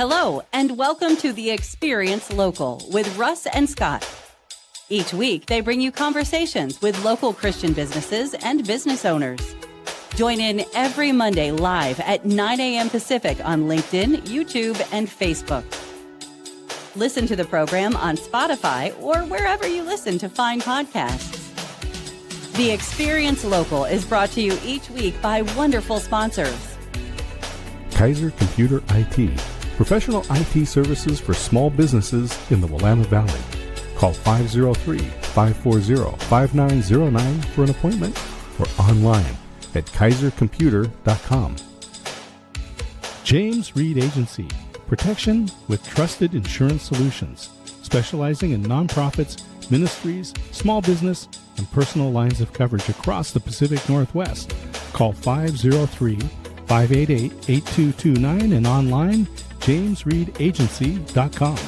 Hello, and welcome to the Experience Local with Russ and Scott. Each week, they bring you conversations with local Christian businesses and business owners. Join in every Monday live at 9 a.m. Pacific on LinkedIn, YouTube, and Facebook. Listen to the program on Spotify or wherever you listen to fine podcasts. The Experience Local is brought to you each week by wonderful sponsors. Kaiser Computer IT, professional IT services for small businesses in the Willamette Valley. Call 503-540-5909 for an appointment or online at kaisercomputer.com. James Reed Agency, protection with trusted insurance solutions, specializing in nonprofits, ministries, small business, and personal lines of coverage across the Pacific Northwest. Call 503-588-8229 and online, jamesreedagency.com.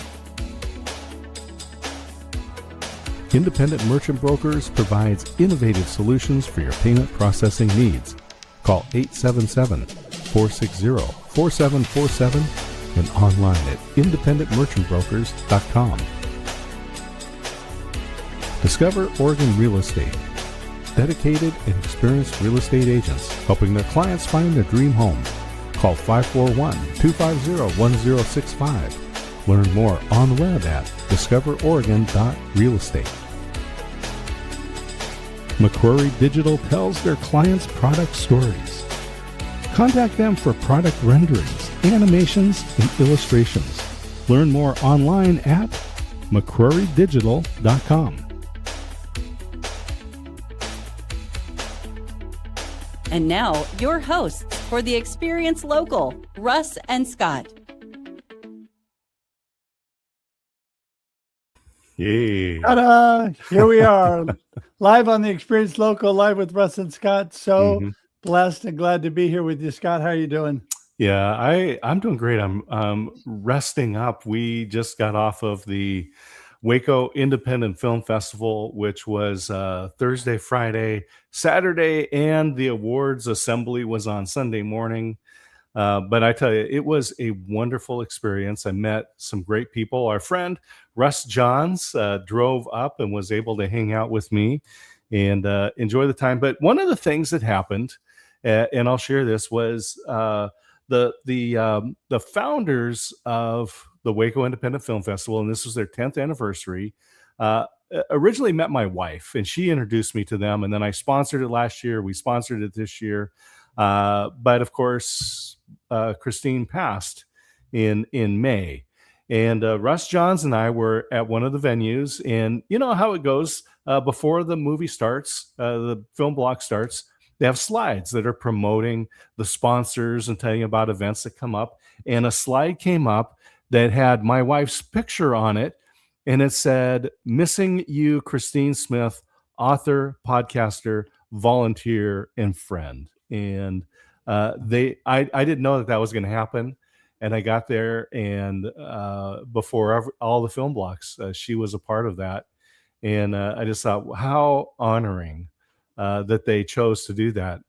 Independent Merchant Brokers provides innovative solutions for your payment processing needs. Call 877-460-4747 and online at independentmerchantbrokers.com. Discover Oregon Real Estate. Dedicated and experienced real estate agents helping their clients find their dream home. Call 541-250-1065. Learn more on the web at discoveroregon.realestate. McQuarrie Digital tells their clients' product stories. Contact them for product renderings, animations, and illustrations. Learn more online at mcquarriedigital.com. And now, your hosts for the Experience Local, Russ and Scott. Yay. Ta-da! Here we are, live on the Experience Local, live with Russ and Scott. So blessed and glad to be here with you, Scott. How are you doing? Yeah, I'm doing great. I'm resting up. We just got off of the Waco Independent Film Festival, which was Thursday, Friday, Saturday, and the awards assembly was on Sunday morning. But I tell you, it was a wonderful experience. I met some great people. Our friend Russ Johns drove up and was able to hang out with me and enjoy the time. But one of the things that happened, and I'll share this, was the founders of the Waco Independent Film Festival, and this was their 10th anniversary, originally met my wife, and she introduced me to them. And then I sponsored it last year. We sponsored it this year. But of course, Christine passed in May. And Russ Johns and I were at one of the venues. And you know how it goes before the movie starts, the film block starts. They have slides that are promoting the sponsors and telling you about events that come up. And a slide came up that had my wife's picture on it. And it said, "Missing you, Christine Smith, author, podcaster, volunteer, and friend." And I didn't know that was going to happen. And I got there, and before all the film blocks, she was a part of that. And I just thought, how honoring that they chose to do that.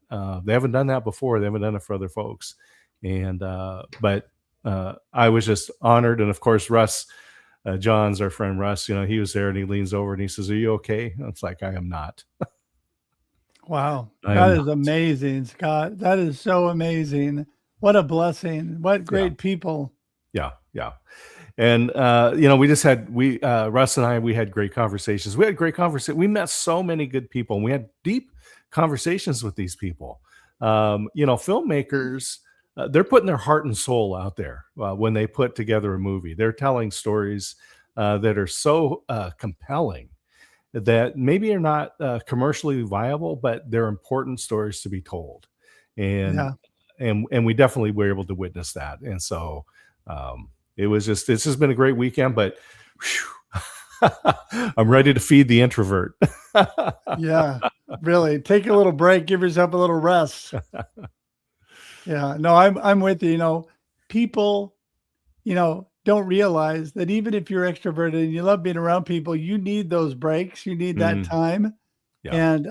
They haven't done that before. They haven't done it for other folks. And but I was just honored. And of course, Russ Johns, our friend Russ, he was there, and he leans over and he says, "Are you okay?" And it's like, "I am not." Wow. That is amazing, Scott. That is so amazing. What a blessing. What great people. Yeah. And, we just had, Russ and I, we had great conversations. We met so many good people, and we had deep conversations with these people. Filmmakers, they're putting their heart and soul out there when they put together a movie. They're telling stories that are so compelling that maybe are not commercially viable, but they're important stories to be told. And we definitely were able to witness that. And so this has been a great weekend, but I'm ready to feed the introvert. Yeah, really. Take a little break, give yourself a little rest. Yeah, no, I'm with you. People, don't realize that even if you're extroverted and you love being around people, you need those breaks. You need that time. Yeah. And,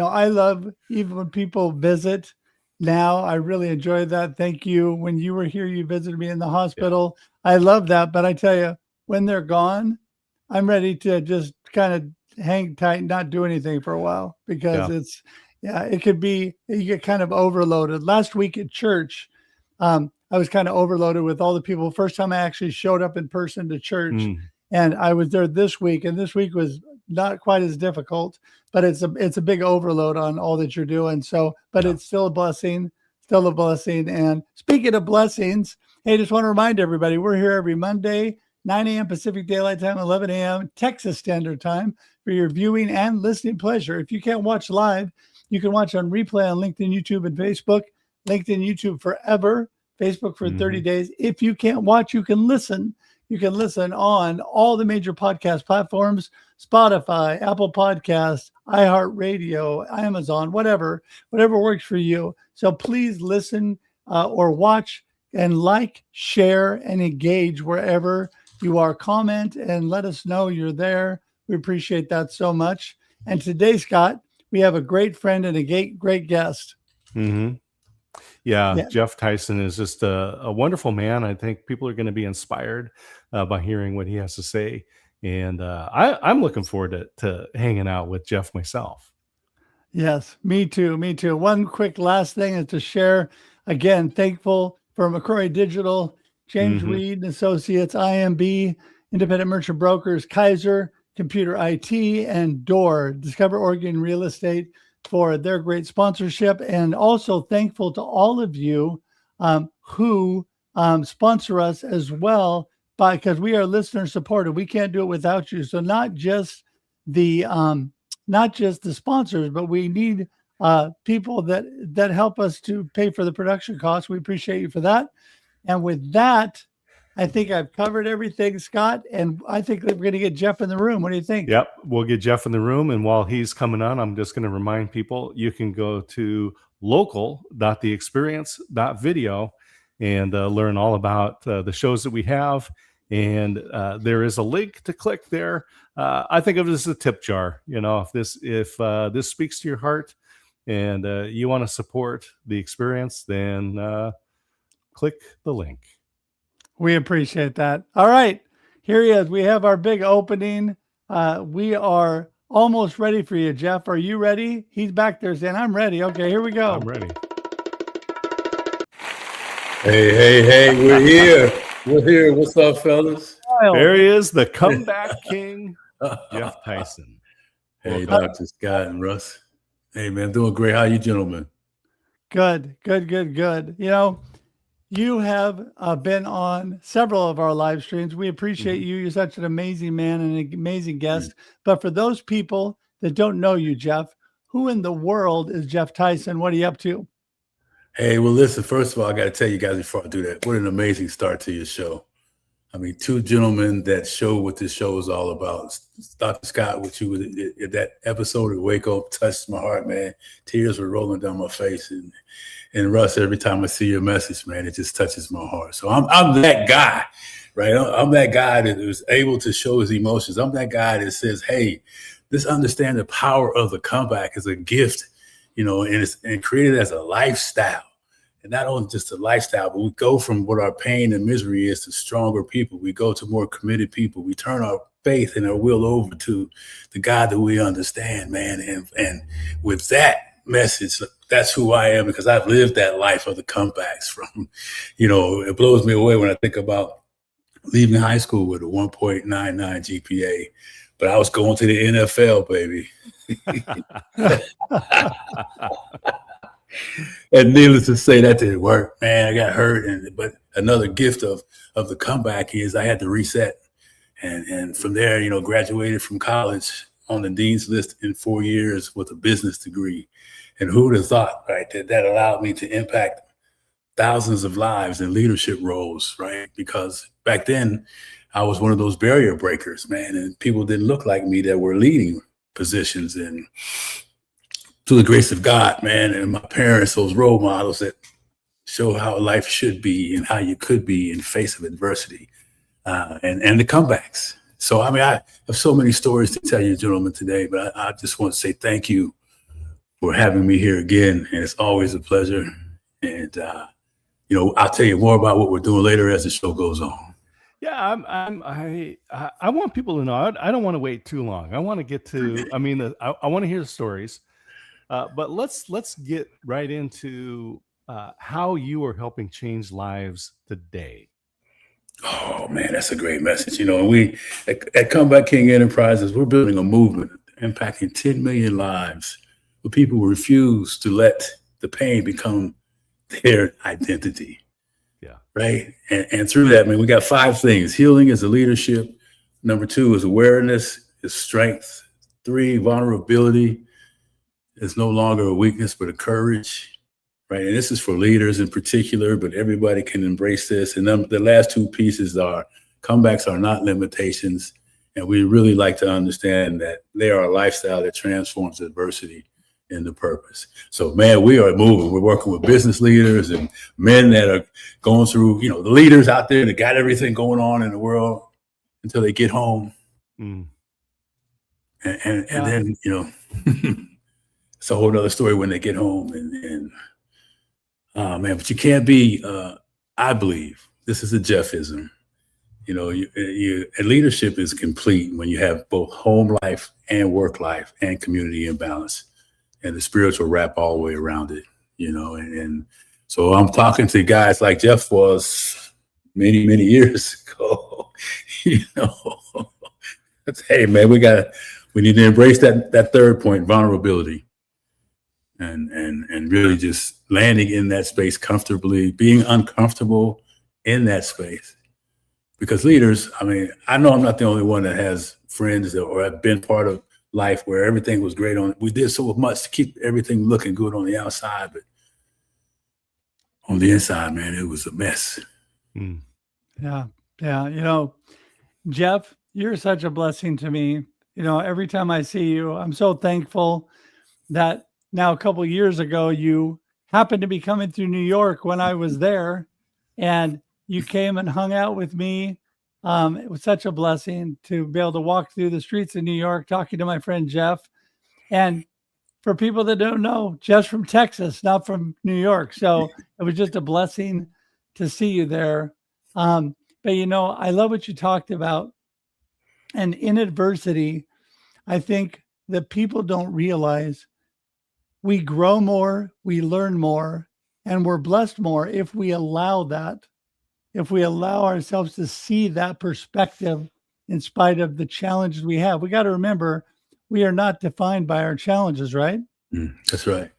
I love, even when people visit, now. I really enjoyed that. Thank you. When you were here, you visited me in the hospital. Yeah. I love that. But I tell you, when they're gone, I'm ready to just kind of hang tight and not do anything for a while, because it could be, you get kind of overloaded. Last week at church, I was kind of overloaded with all the people. First time I actually showed up in person to church, and I was there this week, and this week was not quite as difficult, but it's a big overload on all that you're doing. So, but it's still a blessing. And speaking of blessings, hey, just want to remind everybody, we're here every Monday, 9 a.m. Pacific Daylight Time, 11 a.m. Texas Standard Time for your viewing and listening pleasure. If you can't watch live, you can watch on replay on LinkedIn, YouTube, and Facebook. LinkedIn, YouTube forever, Facebook for 30 days. If you can't watch, you can listen. You can listen on all the major podcast platforms: Spotify, Apple Podcasts, iHeartRadio, Amazon, whatever works for you. So please listen or watch and like, share, and engage wherever you are. Comment and let us know you're there. We appreciate that so much. And today, Scott, we have a great friend and a great guest. Yeah, Geoff Tyson is just a wonderful man. I think people are going to be inspired by hearing what he has to say. And I'm looking forward to hanging out with Geoff myself. Yes, me too. One quick last thing is to share, again, thankful for McCrory Digital, James Reed and Associates, IMB, Independent Merchant Brokers, Kaiser, Computer IT, and Door, Discover Oregon Real Estate, for their great sponsorship. And also thankful to all of you who sponsor us as well, because we are listener supported. We can't do it without you. So not just the sponsors, but we need people that help us to pay for the production costs. We appreciate you for that. And with that, I think I've covered everything, Scott, and I think we're going to get Geoff in the room. What do you think? Yep, we'll get Geoff in the room, and while he's coming on, I'm just going to remind people, you can go to local.theexperience.video and learn all about the shows that we have, and there is a link to click there. I think of it as a tip jar. You know, if this speaks to your heart and you want to support the experience, then click the link. We appreciate that. All right, here he is. We have our big opening. We are almost ready for you, Geoff. Are you ready? He's back there saying, I'm ready. Okay, here we go. I'm ready. Hey, we're here. We're here. What's up, fellas? There he is, the comeback king, Geoff Tyson. Hey, Dr. Scott and Russ. Hey, man, doing great. How you gentlemen? Good. You know, you have been on several of our live streams. We appreciate you. You're such an amazing man and an amazing guest. But for those people that don't know you, Geoff, who in the world is Geoff Tyson? What are you up to? Hey, well, listen, first of all, I got to tell you guys before I do that, what an amazing start to your show. I mean, two gentlemen that show what this show is all about. Dr. Scott, with you, that episode of Wake Up touched my heart, man. Tears were rolling down my face. And Russ, every time I see your message, man, it just touches my heart. So I'm that guy, right? I'm that guy that was able to show his emotions. I'm that guy that says, hey, let's understand the power of the comeback as a gift, you know, and create it as a lifestyle. And not only just a lifestyle, but we go from what our pain and misery is to stronger people. We go to more committed people. We turn our faith and our will over to the God that we understand, man. And with that message, that's who I am, because I've lived that life of the comebacks. From, you know, it blows me away when I think about leaving high school with a 1.99 GPA, but I was going to the NFL, baby. And needless to say, that didn't work, man. I got hurt, but another gift of the comeback is I had to reset, and from there, you know, graduated from college on the dean's list in 4 years with a business degree. And who would have thought, right, that allowed me to impact thousands of lives in leadership roles, right? Because back then, I was one of those barrier breakers, man, and people didn't look like me that were leading positions. And through the grace of God, man, and my parents, those role models that show how life should be and how you could be in face of adversity, and the comebacks. So, I mean, I have so many stories to tell you, gentlemen, today, but I just want to say thank you for having me here again. And it's always a pleasure. And, I'll tell you more about what we're doing later as the show goes on. Yeah, I want people to know. I don't want to wait too long. I want to get to. I mean, I want to hear the stories, but let's get right into how you are helping change lives today. Oh man, that's a great message. We at Comeback King Enterprises, we're building a movement impacting 10 million lives where people refuse to let the pain become their identity. Yeah. Right. And through that, we got 5 things. Healing is a leadership. Number 2 is awareness, is strength. 3, vulnerability is no longer a weakness, but a courage. Right. And this is for leaders in particular, but everybody can embrace this. And then the last 2 pieces are comebacks are not limitations. And we really like to understand that they are a lifestyle that transforms adversity into purpose. So, man, we are moving. We're working with business leaders and men that are going through, the leaders out there that got everything going on in the world until they get home. And then, it's a whole other story when they get home. And but you can't be, I believe, this is a Geoffism. Leadership is complete when you have both home life and work life and community imbalance. And the spiritual wrap all the way around it, and so I'm talking to guys like Geoff was many, many years ago, hey man, we need to embrace that third point, vulnerability, and really just landing in that space comfortably, being uncomfortable in that space. Because leaders, I know I'm not the only one that has friends or have been part of life where everything was great we did so much to keep everything looking good on the outside, but on the inside, man, it was a mess. Yeah. Geoff, you're such a blessing to me. Every time I see you, I'm so thankful that now a couple of years ago, you happened to be coming through New York when I was there, and you came and hung out with me. It was such a blessing to be able to walk through the streets of New York, talking to my friend Geoff. And for people that don't know, Geoff's from Texas, not from New York. So it was just a blessing to see you there. But I love what you talked about. And in adversity, I think that people don't realize we grow more, we learn more, and we're blessed more if we allow that. If we allow ourselves to see that perspective in spite of the challenges we have. We got to remember, we are not defined by our challenges, right? That's right.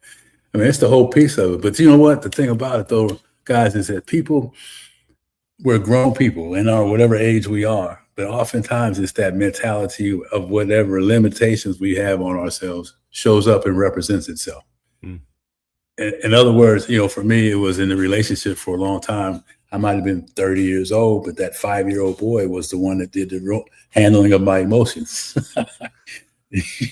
It's the whole piece of it. But you know what? The thing about it, though, guys, is that we're grown people in our whatever age we are. But oftentimes it's that mentality of whatever limitations we have on ourselves shows up and represents itself. In other words, for me, it was in the relationship for a long time. I might have been 30 years old, but that 5-year-old boy was the one that did the handling of my emotions.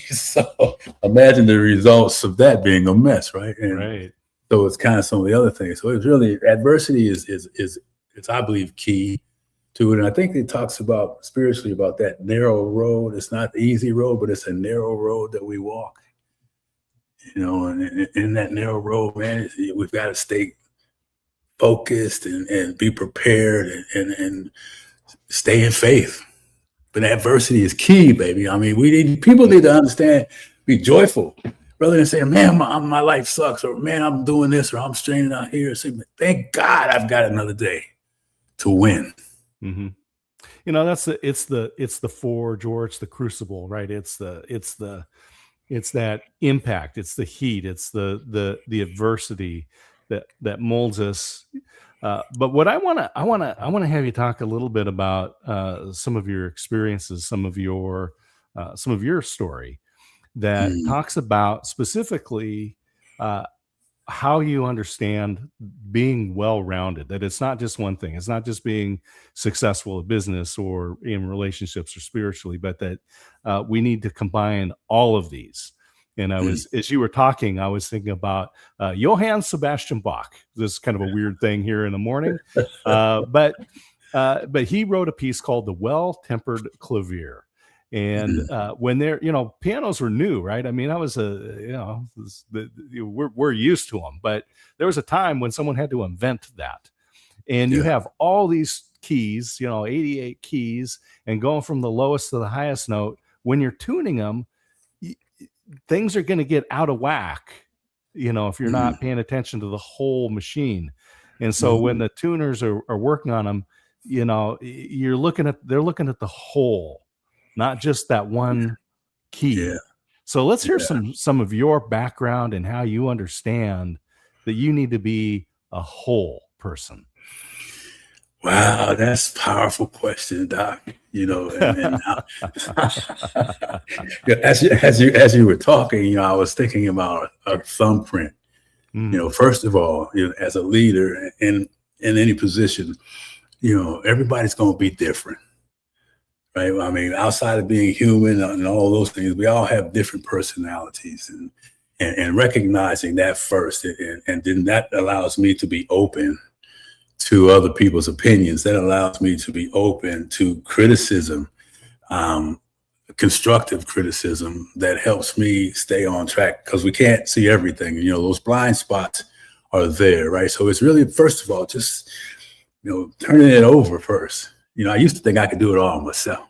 So imagine the results of that being a mess, right? Right. So it's kind of some of the other things. So it's really adversity is I believe key to it. And I think it talks about spiritually about that narrow road. It's not the easy road, but it's a narrow road that we walk. And in that narrow road, man, we've got to stay focused and be prepared and stay in faith. But adversity is key, baby. People need to understand, be joyful, rather than saying, man, my life sucks, or man, I'm doing this, or I'm straining out here. Say, thank God I've got another day to win. Mm-hmm. It's the forge, or it's the crucible, right? It's that impact, it's the heat, it's the adversity that molds us. But what I want to have you talk a little bit about some of your experiences, some of your story that talks about specifically how you understand being well-rounded, that it's not just one thing. It's not just being successful in business or in relationships or spiritually, but that we need to combine all of these. And as you were talking, I was thinking about Johann Sebastian Bach. This is kind of a weird thing here in the morning, but he wrote a piece called "The Well-Tempered Clavier," And when they're, pianos were new, right? I mean, I was we're used to them, but there was a time when someone had to invent that. And you have all these keys, 88 keys, and going from the lowest to the highest note. When you're tuning them, things are going to get out of whack, if you're not paying attention to the whole machine. And so when the tuners are working on them, they're looking at the whole, not just that one key. Yeah. So let's hear some of your background and how you understand that you need to be a whole person. Wow, that's a powerful question, Doc. As you were talking, I was thinking about a thumbprint. First of all, as a leader in any position, everybody's going to be different, right? I mean, outside of being human and all those things, we all have different personalities, and recognizing that first, and then that allows me to be open to other people's opinions. That allows me to be open to criticism, constructive criticism that helps me stay on track, because we can't see everything. Those blind spots are there, right? So it's really, first of all, just, turning it over first. I used to think I could do it all myself,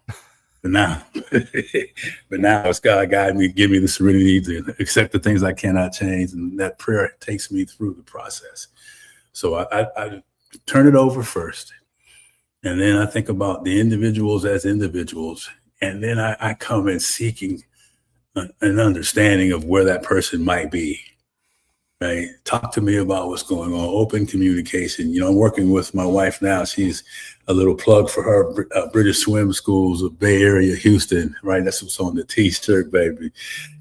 but now it's God guide me, give me the serenity to accept the things I cannot change. And that prayer takes me through the process. So I turn it over first. And then I think about the individuals as individuals. And then I come in seeking an understanding of where that person might be, right? Talk to me about what's going on, open communication. I'm working with my wife now. She's a little plug for her British swim schools of Bay Area, Houston, right? That's what's on the t-shirt, baby.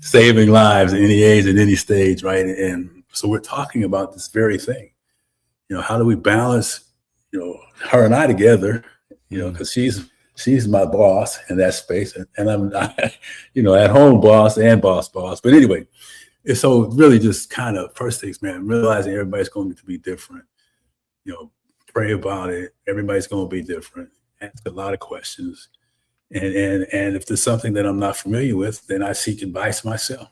Saving lives at any age, at any stage, right? And so we're talking about this very thing. How do we balance, her and I together, because she's my boss in that space, and I'm not, at home boss and boss. But anyway, it's so really just kind of first things, man, realizing everybody's going to be different, pray about it. Everybody's going to be different. Ask a lot of questions. And if there's something that I'm not familiar with, then I seek advice myself.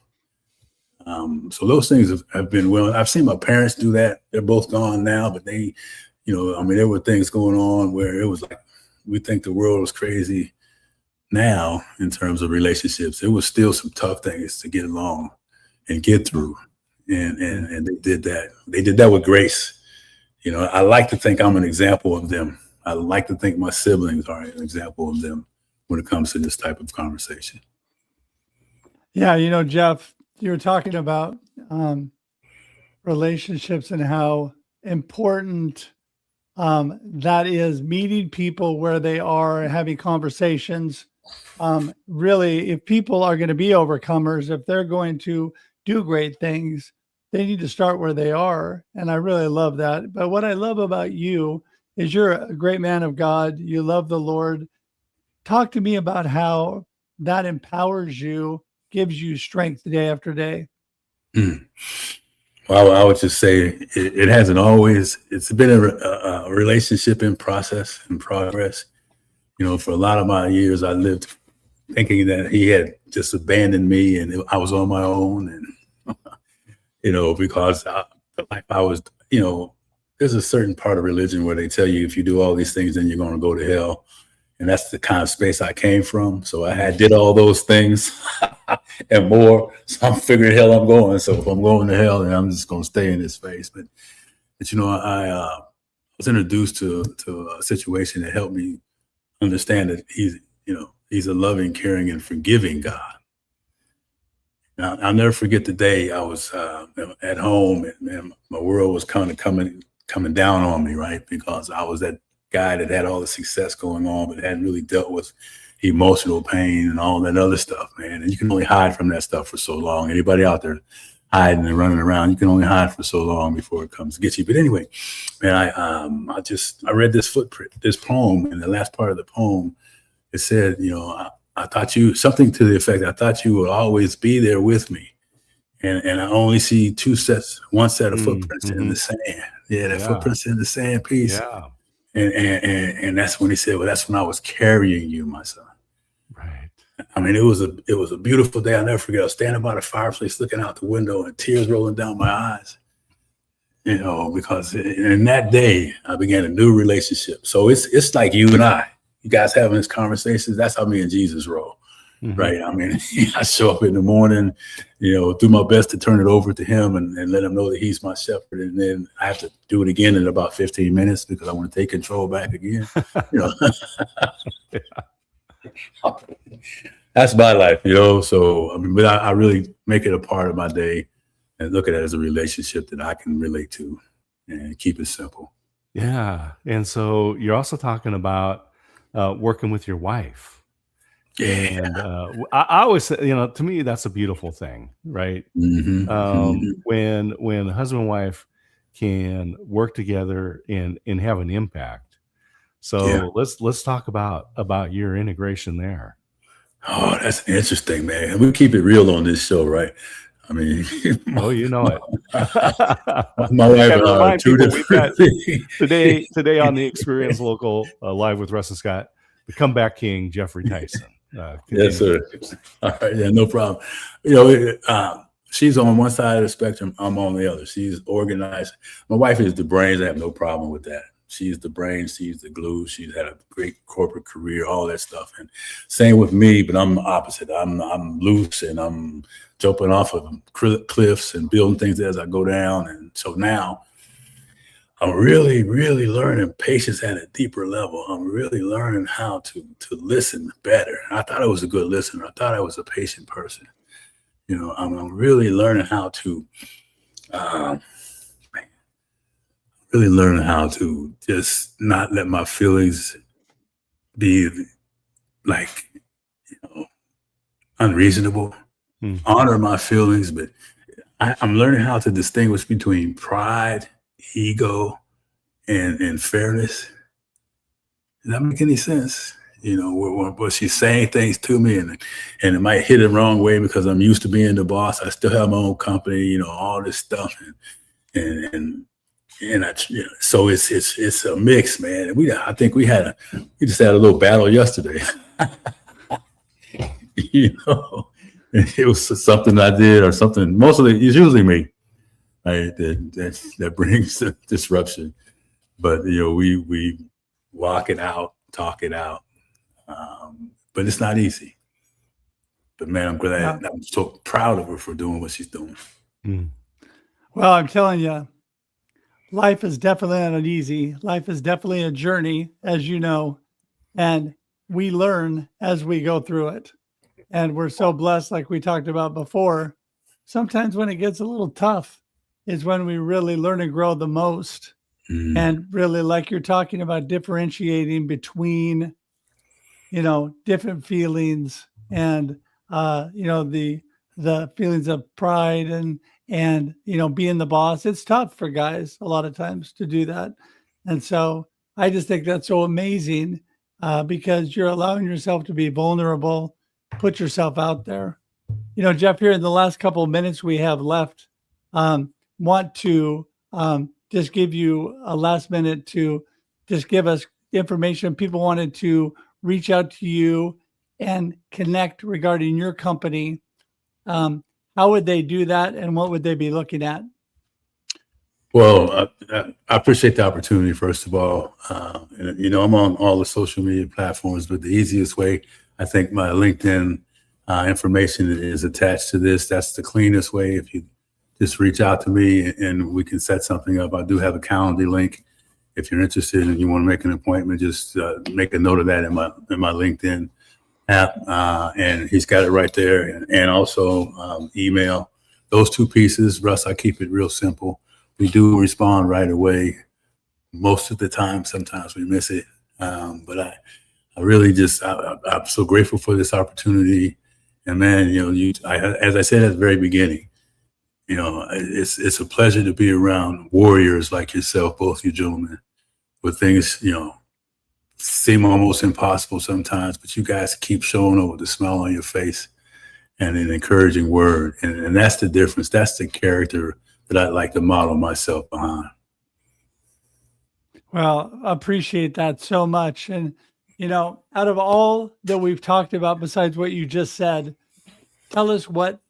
So those things have been well. I've seen my parents do that. They're both gone now, but they, there were things going on where it was like, we think the world was crazy now in terms of relationships. It was still some tough things to get along and get through. And they did that. They did that with grace. I like to think I'm an example of them. I like to think my siblings are an example of them when it comes to this type of conversation. Yeah, Geoff, you were talking about relationships and how important that is, meeting people where they are, having conversations. Really, if people are going to be overcomers, if they're going to do great things, they need to start where they are. And I really love that. But what I love about you is you're a great man of God. You love the Lord. Talk to me about how that empowers you, gives you strength day after day. Well, I would just say it hasn't always, it's been a relationship in process and progress. For a lot of my years, I lived thinking that he had just abandoned me and I was on my own. And, because I was, there's a certain part of religion where they tell you if you do all these things, then you're going to go to hell. And that's the kind of space I came from. So I did all those things and more. So I'm figuring hell I'm going. So if I'm going to hell, then I'm just going to stay in this space. But I was introduced to a situation that helped me understand that he's a loving, caring, and forgiving God. Now, I'll never forget the day I was at home and my world was kind of coming down on me, right? Because I was that guy that had all the success going on, but hadn't really dealt with emotional pain and all that other stuff, man. And you can only hide from that stuff for so long. Anybody out there hiding and running around, you can only hide for so long before it comes to get you. But anyway, man, I read this poem, and the last part of the poem, it said, I thought you, something to the effect, I thought you would always be there with me. And I only see one set of footprints in the sand. Yeah, footprints in the sand piece. Yeah. And that's when he said, well, that's when I was carrying you, my son. Right. I mean, it was a beautiful day. I'll never forget. I was standing by the fireplace looking out the window and tears rolling down my eyes, because in that day I began a new relationship. So it's like you and you guys having this conversation. That's how me and Jesus roll. Mm-hmm. Right. I mean, I show up in the morning, do my best to turn it over to him and let him know that he's my shepherd. And then I have to do it again in about 15 minutes because I want to take control back again. That's my life, So, I mean, but I really make it a part of my day and look at it as a relationship that I can relate to and keep it simple. Yeah. And so you're also talking about working with your wife. Yeah. And I always say, to me, that's a beautiful thing, right? Mm-hmm. When husband and wife can work together and have an impact. So let's talk about your integration there. Oh, that's interesting, man. We keep it real on this show, right? I mean, you know it. My wife and I are two different today on the Experience Local Live with Russ and Scott, the comeback king, Geoff Tyson. Yes, sir. All right, yeah, no problem. She's on one side of the spectrum. I'm on the other. She's organized. My wife is the brains. I have no problem with that. She's the brains. She's the glue. She's had a great corporate career, all that stuff. And same with me, but I'm the opposite. I'm loose and I'm jumping off of cliffs and building things as I go down. And so now I'm really, really learning patience at a deeper level. I'm really learning how to listen better. I thought I was a good listener. I thought I was a patient person. I'm really learning how to, just not let my feelings be like, unreasonable. Honor my feelings, but I'm learning how to distinguish between pride, ego, and fairness. Does that make any sense? Where she's saying things to me and it might hit the wrong way because I'm used to being the boss. I still have my own company, all this stuff. And so it's a mix, man. And I think we just had a little battle yesterday. It was something I did or something. Mostly it's usually me. Right, that brings the disruption, but we walk it out, talk it out, but it's not easy. But man, I'm glad. I'm so proud of her for doing what she's doing. Well, I'm telling you, life is definitely not easy. Life is definitely a journey, as you know, and we learn as we go through it. And we're so blessed, like we talked about before. Sometimes when it gets a little tough is when we really learn and grow the most. And really, like you're talking about, differentiating between, different feelings and, the feelings of pride and, being the boss. It's tough for guys a lot of times to do that. And so I just think that's so amazing because you're allowing yourself to be vulnerable, put yourself out there. Geoff, here in the last couple of minutes we have left, want to just give you a last minute to just give us information. People wanted to reach out to you and connect regarding your company. How would they do that and what would they be looking at? Well, I appreciate the opportunity, first of all. I'm on all the social media platforms, but the easiest way, I think my LinkedIn information is attached to this. That's the cleanest way. If you just reach out to me and we can set something up. I do have a Calendly link. If you're interested and you want to make an appointment, just make a note of that in my LinkedIn app. And he's got it right there. And also email. Those two pieces, Russ, I keep it real simple. We do respond right away. Most of the time, sometimes we miss it. But I really I'm so grateful for this opportunity. And man, as I said at the very beginning, it's a pleasure to be around warriors like yourself, both you gentlemen, with things, seem almost impossible sometimes, but you guys keep showing up with a smile on your face and an encouraging word. And that's the difference. That's the character that I'd like to model myself behind. Well, appreciate that so much. And, out of all that we've talked about, besides what you just said, tell us what,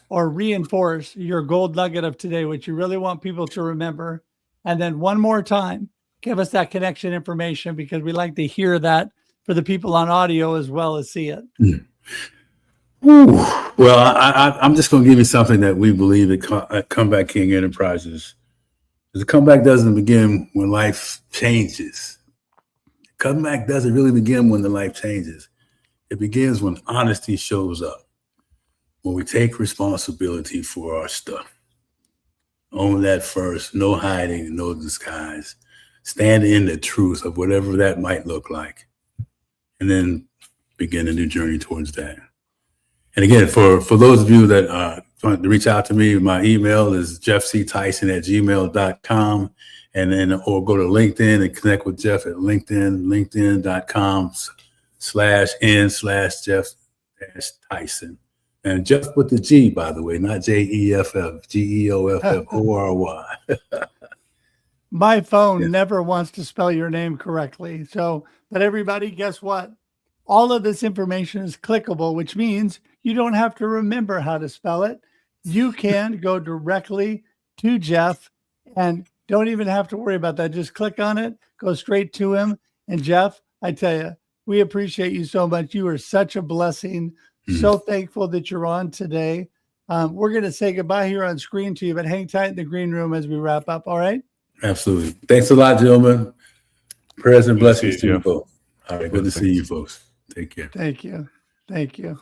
or reinforce your gold nugget of today, what you really want people to remember. And then one more time, give us that connection information, because we like to hear that for the people on audio as well as see it. Ooh. Well, I'm just going to give you something that we believe at Comeback King Enterprises. The comeback doesn't begin when life changes. Comeback doesn't really begin when the life changes. It begins when honesty shows up, when we take responsibility for our stuff. Own that first, no hiding, no disguise. Stand in the truth of whatever that might look like, and then begin a new journey towards that. And again, for those of you that want to reach out to me, my email is geoffctyson@gmail.com, and then or go to LinkedIn and connect with Geoff at linkedin.com/N/Geoff-Tyson. And Geoff with the G, by the way, not Jeff, Geofforory. My phone never wants to spell your name correctly. So, but everybody, guess what? All of this information is clickable, which means you don't have to remember how to spell it. You can go directly to Geoff and don't even have to worry about that. Just click on it, go straight to him. And Geoff, I tell you, we appreciate you so much. You are such a blessing. So thankful that you're on today. We're going to say goodbye here on screen to you, but hang tight in the green room as we wrap up. All right? Absolutely. Thanks a lot, gentlemen. Prayers and blessings to you both. All right. Good to see you folks. Take care. Thank you. Thank you.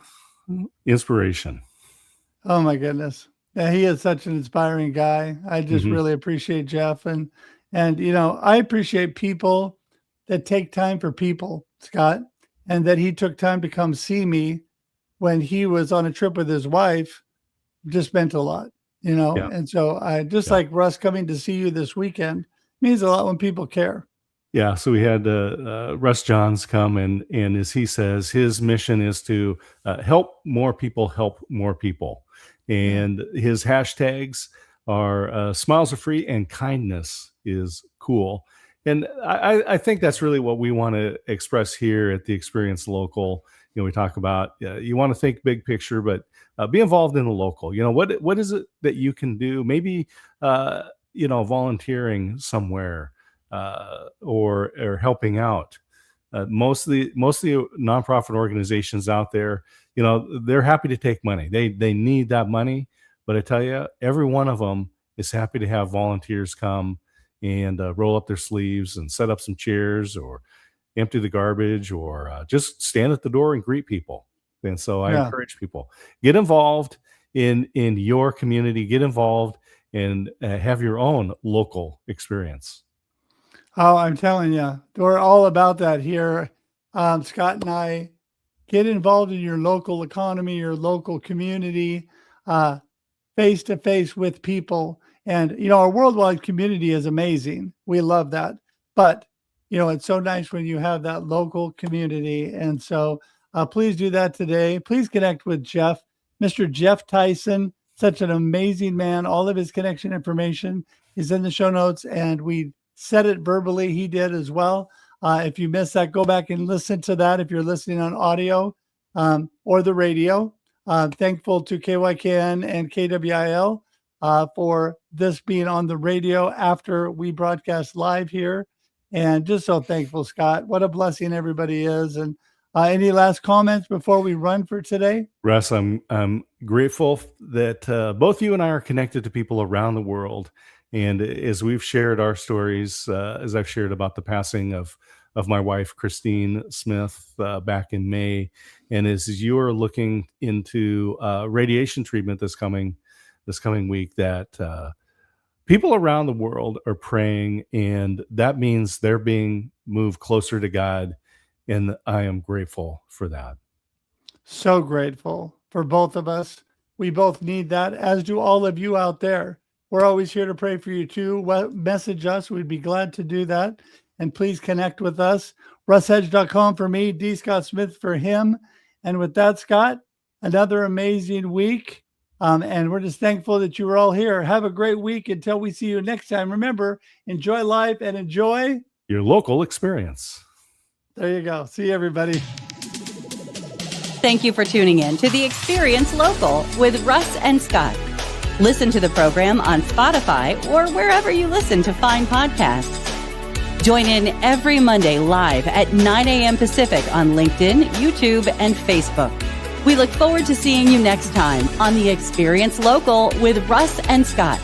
Inspiration. Oh my goodness. Yeah, he is such an inspiring guy. I just really appreciate Geoff. And I appreciate people that take time for people, Scott, and that he took time to come see me when he was on a trip with his wife. Just meant a lot, Yeah. And so I just like Russ coming to see you this weekend means a lot when people care. Yeah, so we had Russ Johns come, and as he says, his mission is to help more people, and his hashtags are smiles are free and kindness is cool. And I think that's really what we want to express here at the Experience Local. We talk about you want to think big picture, but be involved in the local. What is it that you can do? Maybe volunteering somewhere. Or helping out. Most of the nonprofit organizations out there, they're happy to take money. They need that money, but I tell you, every one of them is happy to have volunteers come and roll up their sleeves and set up some chairs or empty the garbage or just stand at the door and greet people. And so I encourage people, get involved in your community, get involved and have your own local experience. Oh, I'm telling you, we're all about that here. Scott and I, get involved in your local economy, your local community, face to face with people. And, our worldwide community is amazing. We love that. But, it's so nice when you have that local community. And so please do that today. Please connect with Geoff, Mr. Geoff Tyson, such an amazing man. All of his connection information is in the show notes, and we said it verbally. He did as well. If you missed that, go back and listen to that if you're listening on audio or the radio. Thankful to KYKN and KWIL for this being on the radio after we broadcast live here. And just so thankful, Scott. What a blessing everybody is. And any last comments before we run for today? Russ, I'm grateful that both you and I are connected to people around the world. And as we've shared our stories, as I've shared about the passing of my wife, Christine Smith, back in May, and as you are looking into radiation treatment this coming week, that people around the world are praying, and that means they're being moved closer to God, and I am grateful for that. So grateful for both of us. We both need that, as do all of you out there. We're always here to pray for you too. Message us. We'd be glad to do that. And please connect with us. RussHedge.com for me, D. Scott Smith for him. And with that, Scott, another amazing week. And we're just thankful that you were all here. Have a great week until we see you next time. Remember, enjoy life and enjoy your local experience. There you go. See everybody. Thank you for tuning in to The Experience Local with Russ and Scott. Listen to the program on Spotify or wherever you listen to find podcasts. Join in every Monday live at 9 a.m. Pacific on LinkedIn, YouTube, and Facebook. We look forward to seeing you next time on The Experience Local with Russ and Scott.